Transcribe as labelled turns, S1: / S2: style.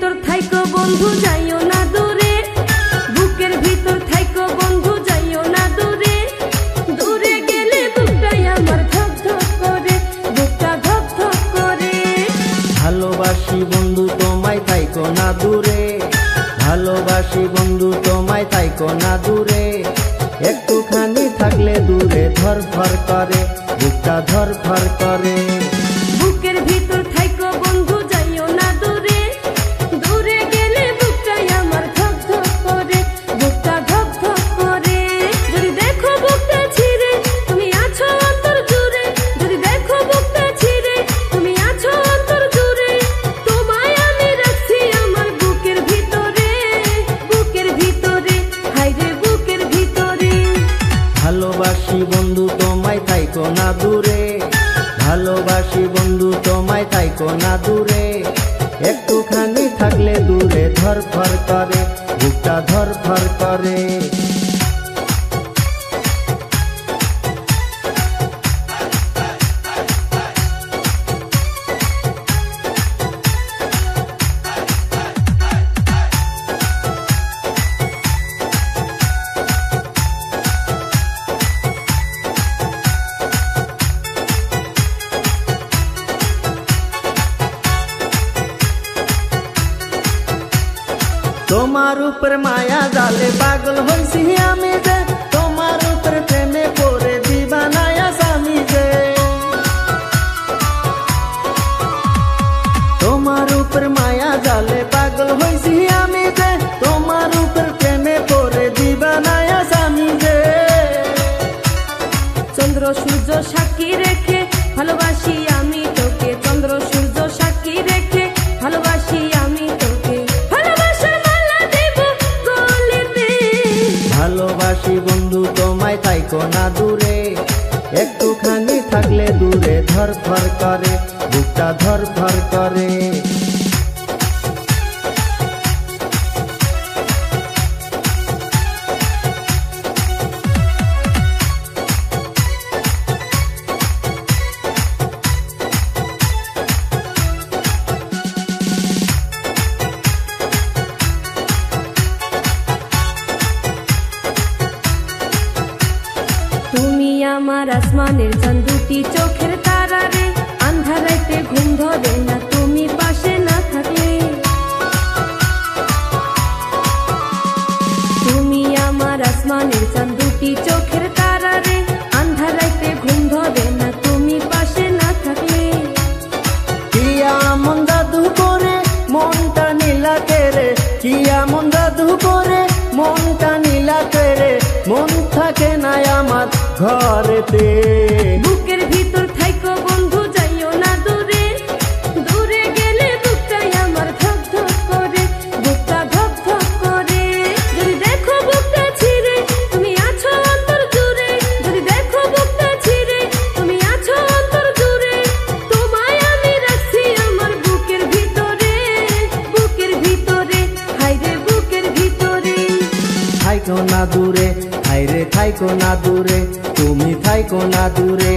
S1: ভিতর থাইকো বন্ধু যাইও না দূরে, বুকের ভিতর থাইকো বন্ধু যাইও না দূরে, দূরে গেলে বুকটাই আমার ধক ধক করে, বুকটা ধক ধক করে।
S2: ভালোবাসি বন্ধু তোমায় থাইকো না দূরে, ভালোবাসি বন্ধু তোমায় থাইকো না দূরে, একটুখানি থাকলে দূরে ধরফর করে, বুকটা ধরফর করে।
S1: বুকের ভিতর থাইকো বন্ধু যাইও না দূরে, দূরে গেলে বুকটাই আমার ধক ধক করে, বুকটা ধক ধক করে। যদি দেখো বুকটা ছিঁড়ে তুমি আছো অন্তর জুড়ে, যদি দেখো বুকটা ছিঁড়ে তুমি আছো অন্তর জুড়ে, তোমায় আমি রাখছি আমার বুকের ভিতরে, বুকের ভিতরে, হায়রে বুকের ভিতরে।
S2: ভালোবাসি বন্ধু তোমায় থাইকো না দূরে, ভালোবাসি বন্ধু তোমায় থাইকো না দূরে, একটুখানি থাকলে দূরে ধরফর করে, বুকটা ধরফর করে। তোমার উপর মায়া জালে পাগল হইছি আমি যে, তোমার উপর প্রেমে পড়ে দিবানায়া স্বামী যে, তোমার উপর মায়া জালে পাগল হইছি আমি যে, তোমার উপর প্রেমে পড়ে দিবানায়া স্বামী যে।
S1: চন্দ্র সূর্য সাক্ষী রেখে ভালোবাসি আমি তোকে, চন্দ্র সূর্য সাক্ষী রেখে ভালোবাসি আমি তোকে,
S2: ভালোবাসি বন্ধু তোমায় থাইকো না দূরে, একটুখানি থাকলে দূরে ধরফর করে, বুকটা ধরফর করে।
S1: তুমি আমার আসমানের চাঁদ, দুটি চোখের তারা রে, আন্ধারাইতে ঘুম ধরে না তুমি পাশে না থাকলে। তুমি আমার আসমানের চাঁদ, দুটি চোখের তারা রে, আন্ধারাইতে ঘুম ধরে না তুমি পাশে না থাকলে।
S2: কি এমন জাদু করে মনটা নীলাতে রে, কি এমন জাদু করে মনটা নীলাতে রে, মন থাকে না আমার ঘরেতে।
S1: বুকের ভিতর থাইকো বন্ধু যাইও না দূরে, দূরে গেলে বুকটাই আমার ধক ধক করে, বুকটা ধক ধক করে। যদি দেখো বুকটা ছিঁড়ে তুমি আছো অন্তর জুড়ে, যদি দেখো বুকটা ছিঁড়ে তুমি আছো অন্তর জুড়ে, তোমায় আমি রাখছি আমার বুকের ভিতরে, বুকের ভিতরে, হায়রে বুকের ভিতরে।
S2: থাইকো না দূরে, হায়রে থাইকো না দূরে, তুমি থাইকো না দূরে।